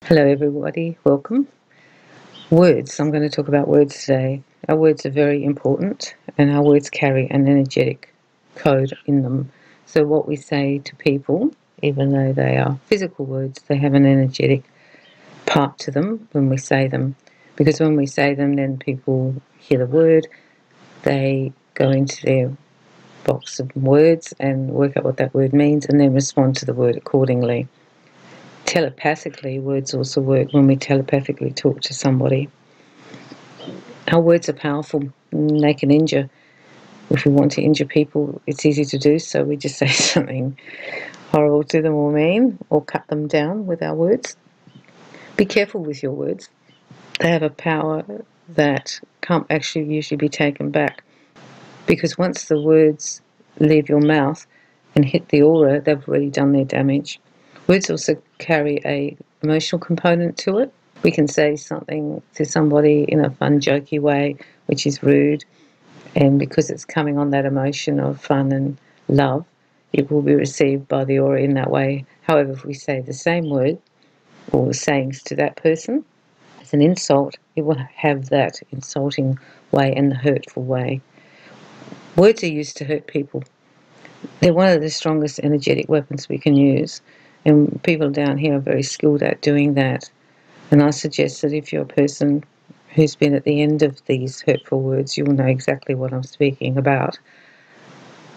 Hello, everybody. Welcome. Words. I'm going to talk about words today. Our words are very important, and our words carry an energetic code in them. So, what we say to people, even though they are physical words, they have an energetic part to them when we say them. Because when we say them, then people hear the word, they go into their box of words and work out what that word means, and then respond to the word accordingly. Telepathically, words also work when we telepathically talk to somebody. Our words are powerful. They can injure. If we want to injure people, it's easy to do so. We just say something horrible to them or mean, or cut them down with our words. Be careful with your words. They have a power that can't actually usually be taken back, because once the words leave your mouth and hit the aura, they've already done their damage. Words also carry a emotional component to it. We can say something to somebody in a fun, jokey way, which is rude, and because it's coming on that emotion of fun and love, it will be received by the aura in that way. However, if we say the same word or sayings to that person as an insult, it will have that insulting way and the hurtful way. Words are used to hurt people. They're one of the strongest energetic weapons we can use, and people down here are very skilled at doing that. And I suggest that if you're a person who's been at the end of these hurtful words, you will know exactly what I'm speaking about.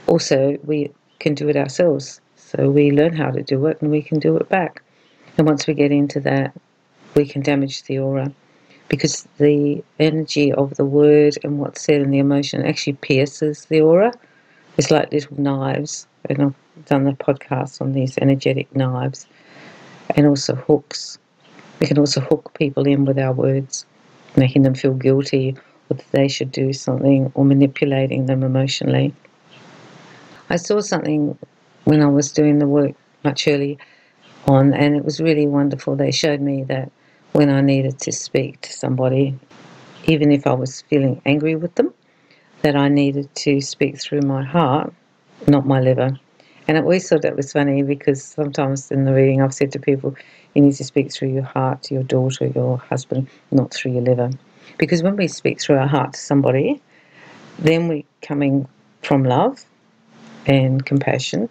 Also, we can do it ourselves. So we learn how to do it and we can do it back. And once we get into that, we can damage the aura, because the energy of the word and what's said and the emotion actually pierces the aura. It's like little knives, and I've done the podcast on these energetic knives, and also hooks. We can also hook people in with our words, making them feel guilty or that they should do something, or manipulating them emotionally. I saw something when I was doing the work much early on, and it was really wonderful. They showed me that when I needed to speak to somebody, even if I was feeling angry with them, that I needed to speak through my heart, not my liver. And I always thought that was funny, because sometimes in the reading I've said to people, you need to speak through your heart to your daughter, your husband, not through your liver. Because when we speak through our heart to somebody, then we're coming from love and compassion.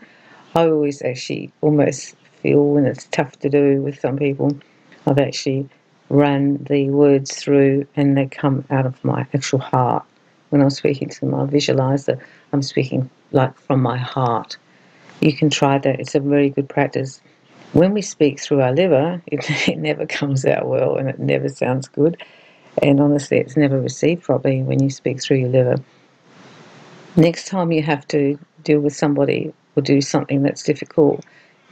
I always actually almost feel, when it's tough to do with some people, I've actually run the words through and they come out of my actual heart. When I'm speaking to them, I visualise that I'm speaking like from my heart. You can try that. It's a very good practice. When we speak through our liver, it never comes out well and it never sounds good. And honestly, it's never received properly when you speak through your liver. Next time you have to deal with somebody or do something that's difficult,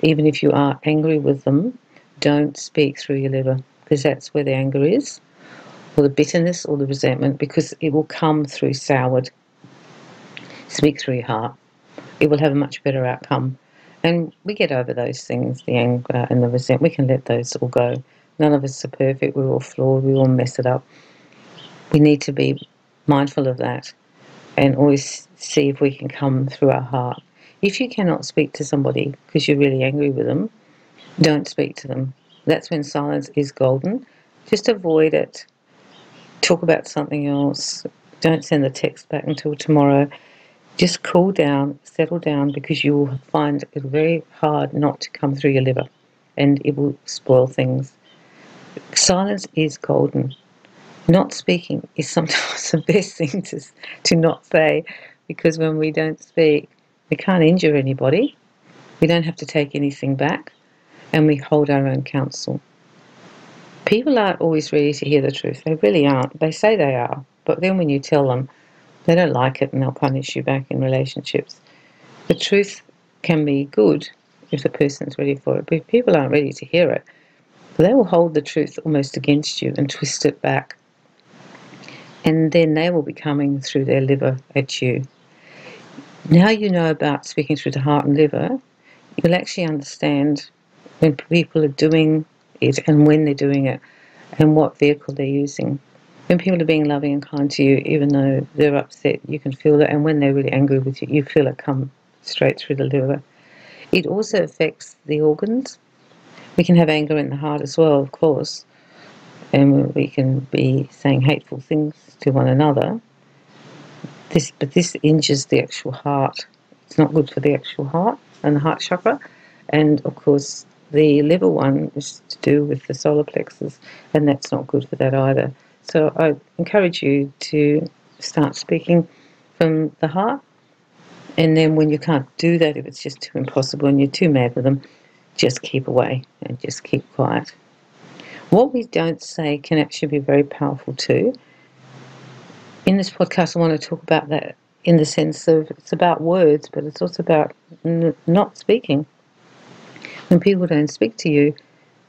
even if you are angry with them, don't speak through your liver, because that's where the anger is, or the bitterness or the resentment, because it will come through soured. Speak through your heart. It will have a much better outcome. And we get over those things, the anger and the resentment. We can let those all go. None of us are perfect. We're all flawed. We all mess it up. We need to be mindful of that and always see if we can come through our heart. If you cannot speak to somebody because you're really angry with them, don't speak to them. That's when silence is golden. Just avoid it. Talk about something else. Don't send the text back until tomorrow. Just cool down, settle down, because you will find it very hard not to come through your liver, and it will spoil things. Silence is golden. Not speaking is sometimes the best thing to not say, because when we don't speak, we can't injure anybody. We don't have to take anything back, and we hold our own counsel. People aren't always ready to hear the truth. They really aren't. They say they are, but then when you tell them, they don't like it and they'll punish you back in relationships. The truth can be good if the person's ready for it, but if people aren't ready to hear it, they will hold the truth almost against you and twist it back. And then they will be coming through their liver at you. Now you know about speaking through the heart and liver, you'll actually understand when people are doing it and when they're doing it and what vehicle they're using. When people are being loving and kind to you, even though they're upset, you can feel that. And when they're really angry with you, you feel it come straight through the liver. It also affects the organs. We can have anger in the heart as well, of course, and we can be saying hateful things to one another. But this injures the actual heart. It's not good for the actual heart and the heart chakra. And of course, the liver one is to do with the solar plexus, and that's not good for that either. So I encourage you to start speaking from the heart. And then when you can't do that, if it's just too impossible and you're too mad with them, just keep away and just keep quiet. What we don't say can actually be very powerful too. In this podcast, I want to talk about that in the sense of it's about words, but it's also about not speaking. When people don't speak to you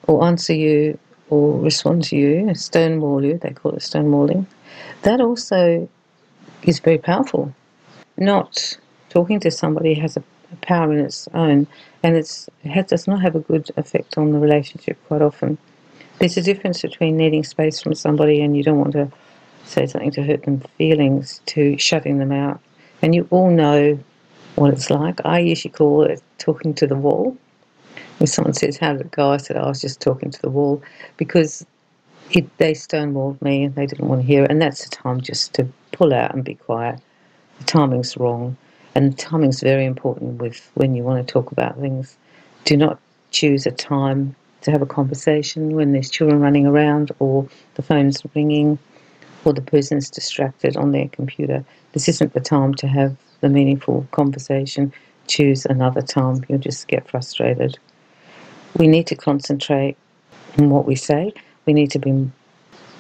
or answer you or respond to you, stonewall you, they call it stonewalling, that also is very powerful. Not talking to somebody has a power in its own, and it does not have a good effect on the relationship quite often. There's a difference between needing space from somebody and you don't want to say something to hurt their feelings to shutting them out. And you all know what it's like. I usually call it talking to the wall. When someone says, "How did it go?" I said, "I was just talking to the wall," because they stonewalled me and they didn't want to hear it. And that's the time just to pull out and be quiet. The timing's wrong. And the timing's very important with when you want to talk about things. Do not choose a time to have a conversation when there's children running around or the phone's ringing or the person's distracted on their computer. This isn't the time to have the meaningful conversation. Choose another time. You'll just get frustrated. We need to concentrate on what we say. We need to be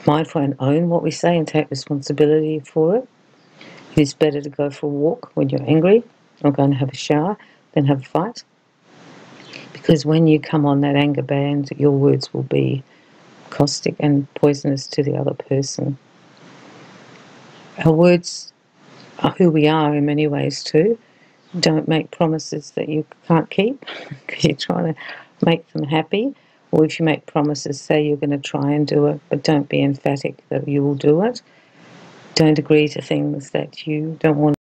mindful and own what we say and take responsibility for it. It is better to go for a walk when you're angry or go and have a shower than have a fight. Because when you come on that anger band, your words will be caustic and poisonous to the other person. Our words are who we are in many ways too. Don't make promises that you can't keep because you're trying to make them happy. Or if you make promises, say you're going to try and do it, but don't be emphatic that you will do it. Don't agree to things that you don't want